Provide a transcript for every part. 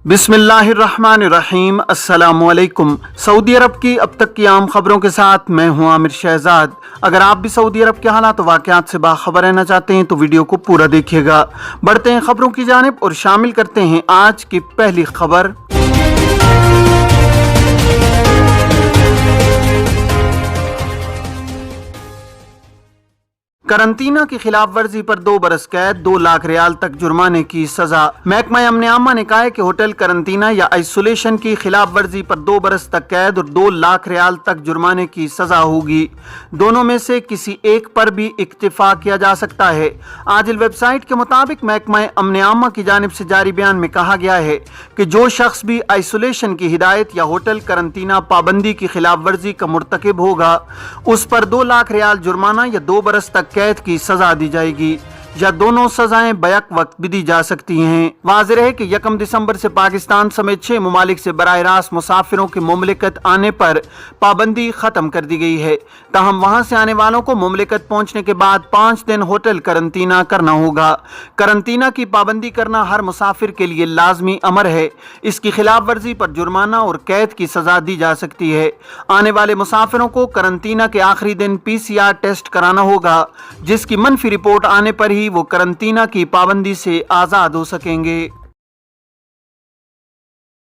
बिस्मिल्लाहिर्रहमानिर्रहीम। अस्सलामुअलैकुम। सऊदी अरब की अब तक की आम खबरों के साथ मैं हूं आमिर शहजाद। अगर आप भी सऊदी अरब के हालात और वाक़यात से बाखबर रहना चाहते हैं तो वीडियो को पूरा देखिएगा। बढ़ते हैं खबरों की जानिब और शामिल करते हैं आज की पहली खबर। करंतना की खिलाफ वर्जी पर 2 बरस कैद, 2 लाख रियाल तक जुर्माने की सजा। महकमा अमन आमा ने कहा है कि होटल करंतना या आइसोलेशन की खिलाफ वर्जी पर 2 बरस तक कैद और 2 लाख रियाल तक जुर्माने की सजा होगी। दोनों में से किसी एक पर भी इक्तिफा किया जा सकता है। आजिल वेबसाइट के मुताबिक महकमा अमन आमा की जानिब से जारी बयान में कहा गया है कि जो शख्स भी आइसोलेशन की हिदायत या होटल करंतना पाबंदी की खिलाफ वर्जी का मुर्तकिब होगा उस पर 2 लाख रियाल जुर्माना या 2 बरस तक कैद की सजा दी जाएगी या दोनों सजाएं बैक वक्त भी दी जा सकती हैं। वाज़ेह है कि 1 दिसंबर से पाकिस्तान समेत 6 ममालिक से बराह रास्त मुसाफिरों के मुमलिकत आने पर पाबंदी खत्म कर दी गई है। ताहम वहां से आने वालों को मुमलिकत पहुंचने के बाद 5 दिन होटल करंतना करना होगा। करंतना की पाबंदी करना हर मुसाफिर के लिए लाजमी अमर है। इसकी खिलाफ वर्जी पर जुर्माना और कैद की सजा दी जा सकती है। आने वाले मुसाफिरों को करंतना के आखिरी दिन PCR टेस्ट कराना होगा, जिसकी मनफी रिपोर्ट आने पर ही वो करंतना की पाबंदी से आजाद हो सकेंगे।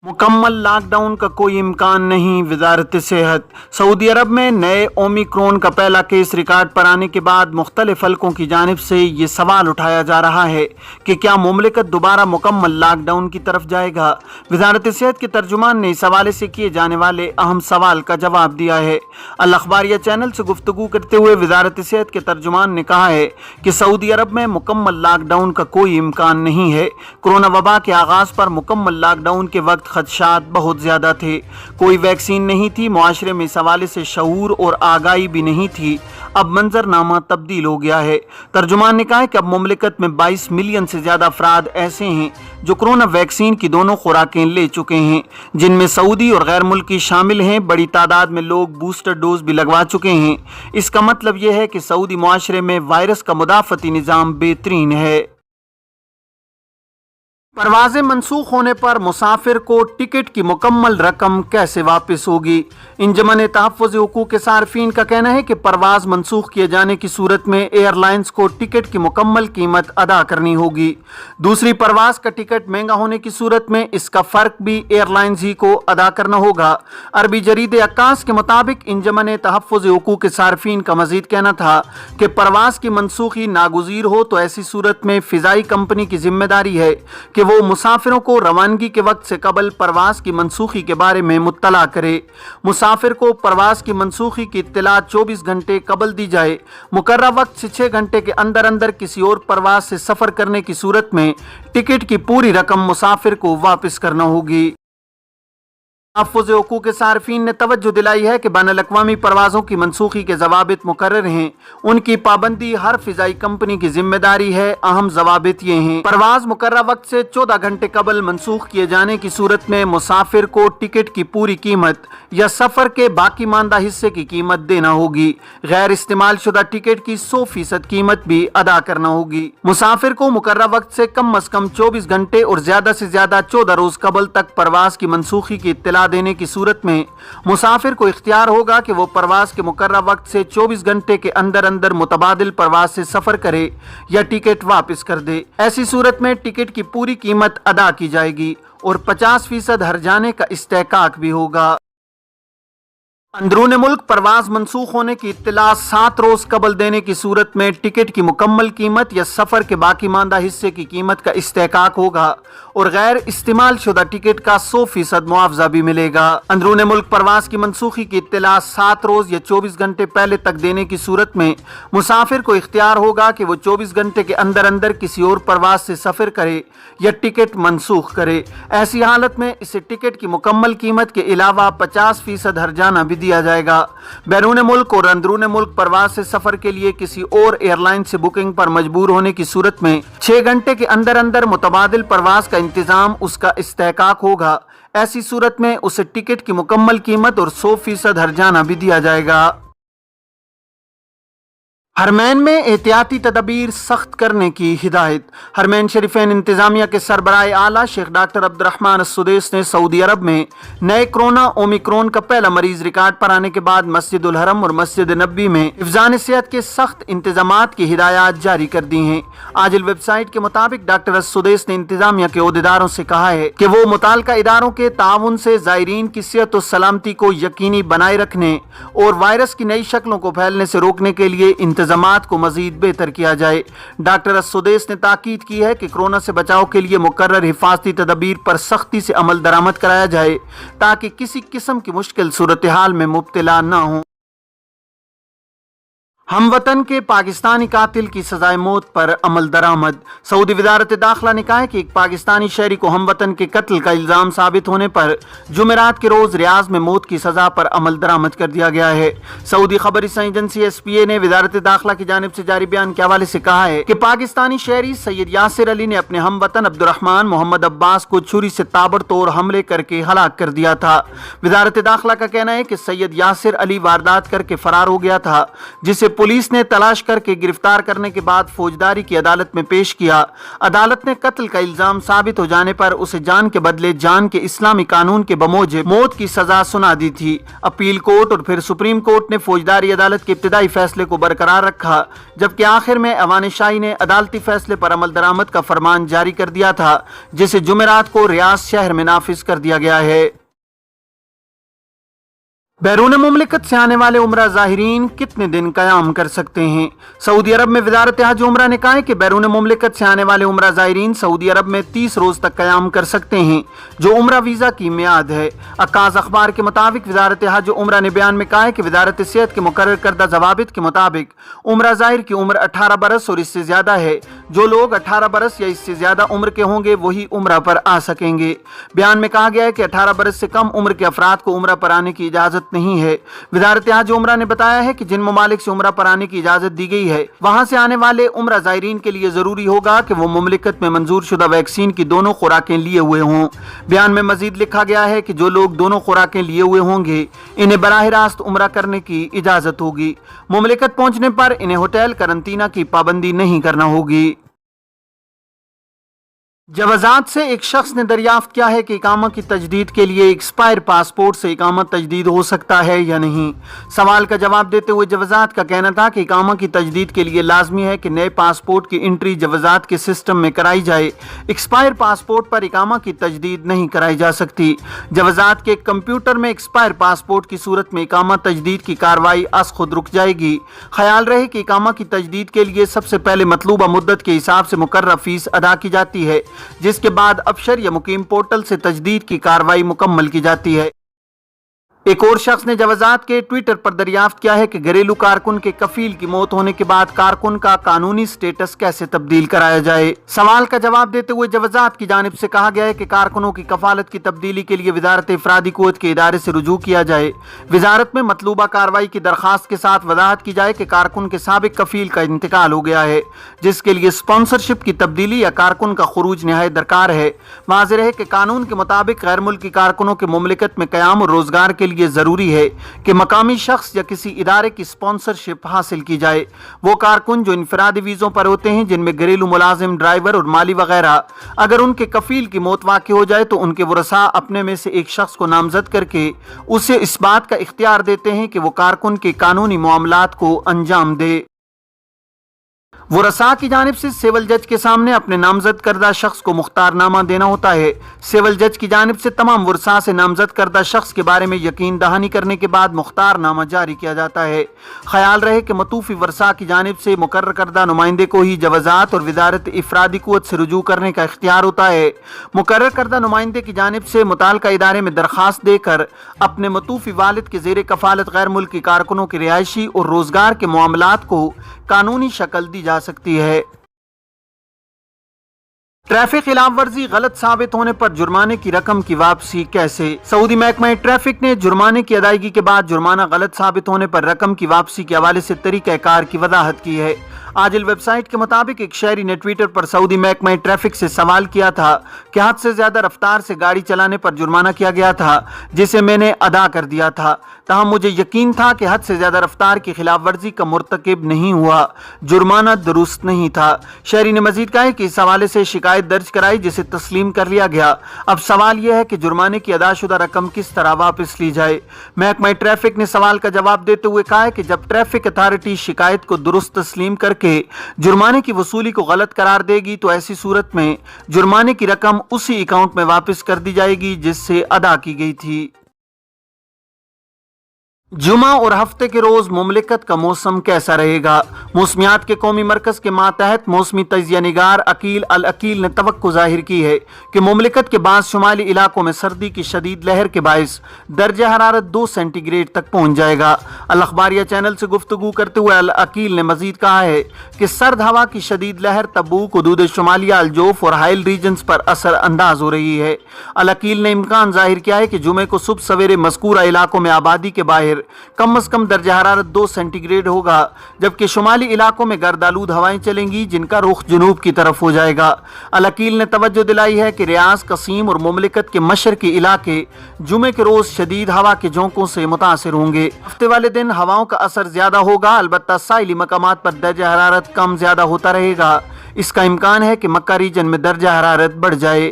मुकम्मल लॉकडाउन का कोई इम्कान नहीं, वजारत सेहत। सऊदी अरब में नए ओमिक्रॉन का पहला केस रिकॉर्ड पर आने के बाद मुख्तलिफ हलकों की जानिब से ये सवाल उठाया जा रहा है कि क्या मुमलिकत दोबारा मुकम्मल लॉकडाउन की तरफ जाएगा। वजारत सेहत के तर्जुमान ने इस हवाले से किए जाने वाले अहम सवाल का जवाब दिया है। अल अखबारिया चैनल से गुफ्तगू करते हुए वजारत सेहत के तर्जुमान ने कहा है कि सऊदी अरब में मुकम्मल लॉकडाउन का कोई इम्कान नहीं है। कोरोना वबा के आगाज पर मुकम्मल लॉकडाउन के वक्त खदशात बहुत ज्यादा थे। कोई वैक्सीन नहीं थी, मुआशरे में इस हवाले से शऊर और आगाही भी नहीं थी। अब मंजरनामा तब्दील हो गया है। तर्जुमान ने कहा है कि अब मुमलिकत में 22 मिलियन से ज्यादा अफराद ऐसे हैं जो कोरोना वैक्सीन की दोनों खुराकें ले चुके हैं, जिनमें सऊदी और गैर मुल्की शामिल हैं। बड़ी तादाद में लोग बूस्टर डोज भी लगवा चुके हैं। इसका मतलब यह है कि सऊदी मुआशरे में वायरस का मुदाफती निज़ाम बेहतरीन है। परवाज़ें मनसूख होने पर मुसाफिर को टिकट की मुकम्मल रकम कैसे वापस होगी। इंजमन तहफ़्फ़ुज़ हुकूक़ के सार्फिन का कहना है कि परवाज़ मनसूख किए जाने की सूरत में एयरलाइंस को टिकट की मुकम्मल कीमत अदा करनी होगी। दूसरी परवाज़ का टिकट महंगा होने की सूरत में इसका फ़र्क भी एयरलाइंस ही को अदा करना होगा। अरबी जरीदे अक्कास के मुताबिक इंजमन तहफ़्फ़ुज़ हुकूक़ के सार्फिन का मज़ीद कहना था कि परवाज़ की मनसूखी नागुज़ीर हो तो ऐसी सूरत में फ़िज़ाई कंपनी की जिम्मेदारी है कि वो मुसाफिरों को रवानगी के वक्त से कबल परवास की मनसूखी के बारे में मुत्तला करे। मुसाफिर को परवास की मनसूखी की इत्तला 24 घंटे कबल दी जाए। मुकर्रर वक्त से 6 घंटे के अंदर अंदर किसी और परवास से सफर करने की सूरत में टिकट की पूरी रकम मुसाफिर को वापस करना होगी। तहफ़्फ़ुज़ हुकूक़ के सार्फिन ने तवज्जो दिलाई है कि बैनुल-अक़वामी परवाज़ों की मनसूखी के ज़वाबित मुकर्रर हैं। उनकी पाबंदी हर फ़िज़ाई कंपनी की जिम्मेदारी है। अहम ज़वाबित ये हैं: परवाज़ मुकर्रर वक्त से 14 घंटे कबल मनसूख किए जाने की सूरत में मुसाफिर को टिकट की पूरी कीमत या सफ़र के बाकी मानदा हिस्से की कीमत देना होगी। गैर इस्तेमाल शुदा टिकट की 100% कीमत भी अदा करना होगी। मुसाफिर को मुकर्रर वक्त से कम अज़ कम 24 घंटे और ज़्यादा से ज़्यादा 14 रोज़ कबल तक परवाज़ की मनसूखी की इत्तला देने की सूरत में मुसाफिर को इख्तियार होगा कि वो परवाज के मुकर्रर वक्त से 24 घंटे के अंदर अंदर मुतबादिल परवाज से सफर करे या टिकट वापस कर दे। ऐसी सूरत में टिकट की पूरी कीमत अदा की जाएगी और 50% हर्जाने का इस्तेहकाक भी होगा। अंदरून मुल्क परवाज मनसूख होने की इत्तला 7 रोज कबल देने की सूरत में टिकट की मुकम्मल कीमत या सफर के बाकी मानदा हिस्से की कीमत का इस्तेहकाक होगा और गैर इस्तेमाल शुदा टिकट का 100% मुआवजा भी मिलेगा। अंदरून मुल्क परवाज की मनसूखी की इत्तला 7 रोज या 24 घंटे पहले तक देने की सूरत में मुसाफिर को इख्तियार होगा कि वो 24 घंटे के अंदर अंदर किसी और परवाज से सफर करे या टिकट मनसूख करे। ऐसी हालत में इसे टिकट की मुकम्मल कीमत के अलावा 50% हर्जाना भी दिया जाएगा। बैरून मुल्क और अंदरून मुल्क परवाज से सफर के लिए किसी और एयरलाइन से बुकिंग पर मजबूर होने की सूरत में 6 घंटे के अंदर अंदर मुतबादिल परवाज का इंतजाम उसका इस्तेहकाक होगा। ऐसी सूरत में उसे टिकट की मुकम्मल कीमत और 100% हर्जाना भी दिया जाएगा। حرمین میں احتیاطی تدابیر سخت کرنے کی ہدایت۔ حرمین شریفین انتظامیہ کے سربراہ اعلیٰ شیخ ڈاکٹر عبد الرحمن السدیس نے سعودی عرب میں نئے کرونا اومیکرون کا پہلا مریض ریکارڈ پر آنے کے بعد مسجد الحرم اور مسجد نبوی میں حفظان صحت کے سخت انتظامات کی ہدایات جاری کر دی ہیں۔ آج ویب سائٹ کے مطابق ڈاکٹر السدیس نے انتظامیہ کے عہدیداروں سے کہا ہے کہ وہ متعلقہ اداروں کے تعاون سے زائرین کی صحت و سلامتی کو یقینی بنائے رکھنے اور وائرس کی نئی شکلوں کو پھیلنے سے روکنے کے لیے انتظامات کو مزید بہتر کیا جائے۔ ڈاکٹر السدیس نے تاکید کی ہے کہ کورونا سے بچاؤ کے لیے مقرر حفاظتی تدابیر پر سختی سے عمل درآمد کرایا جائے تاکہ کسی قسم کی مشکل صورتحال میں مبتلا نہ ہوں۔ ہم وطن کے پاکستانی قاتل کی سزائے موت پر عمل درآمد۔ سعودی وزارت داخلہ نے کہا ہے کہ ایک پاکستانی شہری کو ہم وطن کے قتل کا الزام ثابت ہونے پر جمعرات کے روز ریاض میں موت کی سزا پر عمل درآمد کر دیا گیا ہے۔ سعودی خبر رساں ایجنسی SPA نے وزارت داخلہ کی جانب سے جاری بیان کے حوالے سے کہا ہے کہ پاکستانی شہری سید یاسر علی نے اپنے ہم وطن عبد الرحمن محمد عباس کو چھری سے تابڑ توڑ حملے کر کے ہلاک کر دیا تھا۔ وزارت داخلہ کا کہنا ہے کہ سید یاسر علی واردات کر کے فرار ہو گیا تھا، جسے پولیس نے تلاش کر کے گرفتار کرنے کے بعد فوجداری کی عدالت میں پیش کیا۔ عدالت نے قتل کا الزام ثابت ہو جانے پر اسے جان کے بدلے جان کے اسلامی قانون کے بموجب موت کی سزا سنا دی تھی۔ اپیل کورٹ اور پھر سپریم کورٹ نے فوجداری عدالت کے ابتدائی فیصلے کو برقرار رکھا، جبکہ آخر میں ایوان شاہی نے عدالتی فیصلے پر عمل درآمد کا فرمان جاری کر دیا تھا، جسے جمعرات کو ریاض شہر میں نافذ کر دیا گیا ہے۔ بیرون مملکت سے آنے والے عمرہ زائرین کتنے دن قیام کر سکتے ہیں؟ سعودی عرب میں وزارت حج عمرہ نے کہا ہے کہ بیرون مملکت سے آنے والے عمرہ زائرین سعودی عرب میں 30 روز تک قیام کر سکتے ہیں، جو عمرہ ویزا کی میعاد ہے۔ عکاظ اخبار کے مطابق وزارت حج عمرہ نے بیان میں کہا ہے کہ وزارت صحت کے مقرر کردہ ضوابط کے مطابق عمرہ زائر کی عمر 18 برس اور اس سے زیادہ ہے۔ جو لوگ 18 برس یا اس سے زیادہ عمر کے ہوں گے وہی عمرہ پر آ سکیں گے۔ بیان میں کہا گیا ہے کہ 18 برس سے کم عمر کے افراد کو عمرہ پر آنے کی اجازت نہیں ہے۔ وزارت حج عمرہ نے بتایا ہے کہ جن ممالک سے عمرہ پر آنے کی اجازت دی گئی ہے، وہاں سے آنے والے عمرہ زائرین کے لیے ضروری ہوگا کہ وہ مملکت میں منظور شدہ ویکسین کی دونوں خوراکیں لیے ہوئے ہوں۔ بیان میں مزید لکھا گیا ہے کہ جو لوگ دونوں خوراکیں لیے ہوئے ہوں گے انہیں براہ راست عمرہ کرنے کی اجازت ہوگی۔ مملکت پہنچنے پر انہیں ہوٹل قرنطینہ کی پابندی نہیں کرنا ہوگی۔ جوازات سے ایک شخص نے دریافت کیا ہے کہ اقامہ کی تجدید کے لیے ایکسپائر پاسپورٹ سے اقامت تجدید ہو سکتا ہے یا نہیں۔ سوال کا جواب دیتے ہوئے جوازات کا کہنا تھا کہ اقامہ کی تجدید کے لیے لازمی ہے کہ نئے پاسپورٹ کی انٹری جوازات کے سسٹم میں کرائی جائے۔ ایکسپائر پاسپورٹ پر اقامہ کی تجدید نہیں کرائی جا سکتی۔ جوازات کے کمپیوٹر میں ایکسپائر پاسپورٹ کی صورت میں اقامہ تجدید کی کارروائی از خود رک جائے گی۔ خیال رہے کہ اقامہ کی تجدید کے لیے سب سے پہلے مطلوبہ مدت کے حساب سے مقررہ فیس ادا کی جاتی ہے، جس کے بعد ابشر یا مقیم پورٹل سے تجدید کی کارروائی مکمل کی جاتی ہے۔ ایک اور شخص نے جوازات کے ٹویٹر پر دریافت کیا ہے کہ گھریلو کارکن کے کفیل کی موت ہونے کے بعد کارکن کا قانونی سٹیٹس کیسے تبدیل کرایا جائے۔ سوال کا جواب دیتے ہوئے جوازات کی جانب سے کہا گیا ہے کہ کارکنوں کی کفالت کی تبدیلی کے لیے وزارت افرادی قوت کے ادارے سے رجوع کیا جائے۔ وزارت میں مطلوبہ کارروائی کی درخواست کے ساتھ وضاحت کی جائے کہ کارکن کے سابق کفیل کا انتقال ہو گیا ہے، جس کے لیے اسپانسرشپ کی تبدیلی یا کارکن کا خروج نہایت درکار ہے۔ واضح رہے کہ قانون کے مطابق غیر ملکی کارکنوں کے مملکت میں قیام اور روزگار کے لیے ضروری ہے کہ مقامی شخص یا کسی ادارے کی اسپانسرشپ حاصل کی جائے۔ وہ کارکن جو انفرادی ویزوں پر ہوتے ہیں، جن میں گھریلو ملازم، ڈرائیور اور مالی وغیرہ، اگر ان کے کفیل کی موت واقع ہو جائے تو ان کے ورثاء اپنے میں سے ایک شخص کو نامزد کر کے اسے اس بات کا اختیار دیتے ہیں کہ وہ کارکن کے قانونی معاملات کو انجام دے۔ ورثاء کی جانب سے سول جج کے سامنے اپنے نامزد کردہ شخص کو مختار نامہ دینا ہوتا ہے۔ سول جج کی جانب سے تمام ورثاء سے نامزد کردہ شخص کے بارے میں یقین دہانی کرنے کے بعد مختار نامہ جاری کیا جاتا ہے۔ خیال رہے کہ متوفی ورثاء کی جانب سے مقرر کردہ نمائندے کو ہی جوازات اور وزارت افرادی قوت سے رجوع کرنے کا اختیار ہوتا ہے۔ مقرر کردہ نمائندے کی جانب سے متعلقہ ادارے میں درخواست دے کر اپنے متوفی والد کے زیر کفالت غیر ملکی کارکنوں کے رہائشی اور روزگار کے معاملات کو قانونی شکل دی جا سکتی ہے۔ ٹریفک خلاف ورزی غلط ثابت ہونے پر جرمانے کی رقم کی واپسی کیسے؟ سعودی محکمہ ٹریفک نے جرمانے کی ادائیگی کے بعد جرمانہ غلط ثابت ہونے پر رقم کی واپسی کے حوالے سے طریقہ کار کی وضاحت کی ہے۔ आजिल वेबसाइट के मुताबिक एक शहरी ने ट्विटर पर सऊदी महकमा ट्रैफिक से सवाल किया था कि हद से ज्यादा रफ्तार से गाड़ी चलाने पर जुर्माना किया गया था, जिसे मैंने अदा कर दिया था। तहाँ मुझे यकीन था कि हद से ज्यादा रफ्तार की खिलाफ वर्जी का मुर्तकिब नहीं हुआ, जुर्माना दुरुस्त नहीं था। शहरी ने मजीद कहा कि इस हवाले से शिकायत दर्ज कराई, जिसे तस्लीम कर लिया गया। अब सवाल यह है कि जुर्माने की अदाशुदा रकम किस तरह वापस ली जाए। महकमा ट्रैफिक ने सवाल का जवाब देते हुए कहा है कि जब ट्रैफिक अथॉरिटी शिकायत को दुरुस्त तस्लीम करके जुर्माने की वसूली को गलत करार देगी तो ऐसी सूरत में जुर्माने की रकम उसी अकाउंट में वापस कर दी जाएगी जिससे अदा की गई थी। जुमा और हफ्ते के रोज मुमलिकत का मौसम कैसा रहेगा? मौसमियात के कौमी मरकज के मातहत मौसमी तजिया निगार अकील अल अकील ने तवक्को जाहिर की है कि मुमलिकत के बाद शुमाली इलाकों में सर्दी की शदीद लहर के बायस दर्जा हरारत 2 सेंटीग्रेड तक पहुंच जाएगा। अल अखबारिया चैनल से गुफ्तगू करते हुए अल अकील ने मजीद कहा है कि सर्द हवा की शदीद लहर तबूक, हुदूद शुमालिया, अलजोफ और हाइल रीजन्स पर असर अंदाज हो रही है। अल अकील ने इम्कान जाहिर किया है कि जुमे को सुबह सवेरे मज़कूरा इलाकों में आबादी के बाहर कम से कम दर्जा हरारत 2 सेंटीग्रेड होगा, जबकि शुमाली इलाकों में गर्दालूद हवाएं चलेंगी जिनका रुख जुनूब की तरफ हो जाएगा। अल अकील ने तवज्जो दिलाई है कि रियाज, कसीम और मुमलिकत के मशरकी इलाके जुमे के रोज शदीद हवा के झोंकों से मुतासिर होंगे। हफ्ते वाले दिन हवाओं का असर ज्यादा होगा, अलबत्ता साइली मकामात पर दर्जा हरारत कम ज्यादा होता रहेगा। इसका इम्कान है कि मक्का रीजन में दर्जा हरारत बढ़ जाए।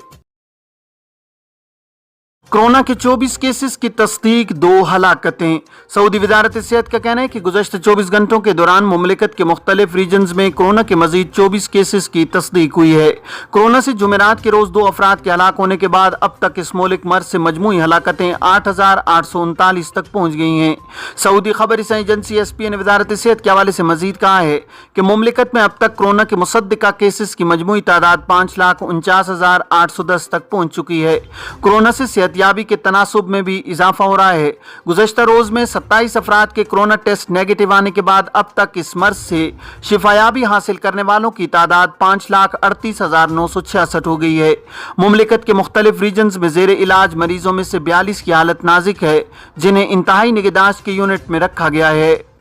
कोरोना के 24 केसेस की तस्दीक, 2 हलाकतें। सऊदी वजारत सेहत का कहना है कि गुज़श्ता 24 घंटों के दौरान मुमलिकत के मुख्तलिफ रीजन्स में कोरोना के मजीद 24 केसेस की तस्दीक हुई है। कोरोना से जुमेरात के रोज 2 अफराद के हलाक होने के बाद अब तक इस मौलिक मर्ज से मजमूई हलाकतें 8,839 तक पहुँच गई हैं। सऊदी खबर एजेंसी SPA ने वजारत सेहत के हवाले से मजीद कहा है कि मुमलिकत में अब तक कोरोना के मुसद्दिका केसेस की मजमूई तादाद 5,49,810 तक पहुँच चुकी है। कोरोना से सेहत याबी के तनासुब में भी इजाफा हो रहा है। गुज़श्ता रोज में 27 अफराद के कोरोना टेस्ट नेगेटिव आने के बाद अब तक इस मर्ज से शिफायाबी हासिल करने वालों की तादाद 5,38,966 हो गई है। मुमलिकत के मुख्तलिफ रीजन्स में जेर इलाज मरीजों में से 42 की हालत नाजुक है, जिन्हें इंतहाई निगहदाश्त के यूनिट में रखा गया है।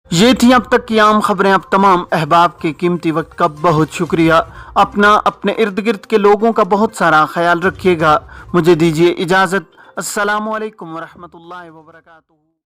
ये थी अब तक की आम खबरें। अब तमाम अहबाब के कीमती वक्त का बहुत शुक्रिया। अपना, अपने इर्द गिर्द के लोगों का बहुत सारा ख्याल रखिएगा। मुझे दीजिए इजाज़त। अस्सलामु अलैकुम वरहमतुल्लाहि वबरकातुहू।